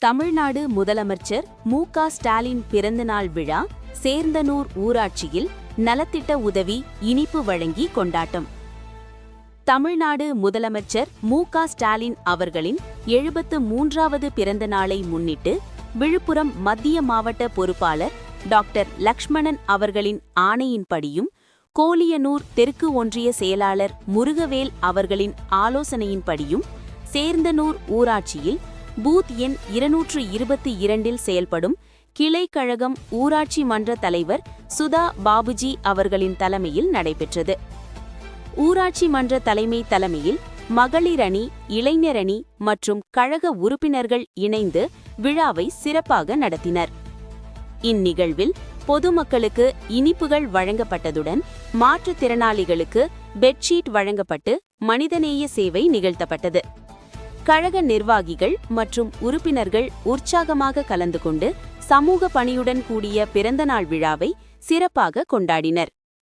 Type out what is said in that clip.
தமிழ்நாடு முதலமைச்சர் மு.க. ஸ்டாலின் பிறந்தநாள் விழா சேர்ந்தனூர் ஊராட்சியில் நலத்திட்ட உதவி இனிப்பு வழங்கி கொண்டாட்டம். தமிழ்நாடு முதலமைச்சர் மு.க. ஸ்டாலின் அவர்களின் 73வது பிறந்த நாளை முன்னிட்டு விழுப்புரம் மத்திய மாவட்ட பொறுப்பாளர் டாக்டர் லக்ஷ்மணன் அவர்களின் ஆணையின்படியும் கோலியனூர் தெற்கு ஒன்றிய செயலாளர் முருகவேல் அவர்களின் ஆலோசனையின்படியும் சேர்ந்தனூர் ஊராட்சியில் பூத் எண் 222இல் செயல்படும் கிளை கழகம் ஊராட்சி மன்ற தலைவர் சுதா பாபுஜி அவர்களின் தலைமையில் நடைபெற்றது. ஊராட்சி மன்ற தலைமையில் மகளிர் அணி, இளைஞர் அணி மற்றும் கழக உறுப்பினர்கள் இணைந்து விழாவை சிறப்பாக நடத்தினர். இந்நிகழ்வில் பொதுமக்களுக்கு இனிப்புகள் வழங்கப்பட்டதுடன் மாற்றுத்திறனாளிகளுக்கு பெட்ஷீட் வழங்கப்பட்டு மனிதநேய சேவை நிகழ்த்தப்பட்டது. கழக நிர்வாகிகள் மற்றும் உறுப்பினர்கள் உற்சாகமாக கலந்து கொண்டு சமூக பணியுடன் கூடிய பிறந்தநாள் விழாவை சிறப்பாக கொண்டாடினர்.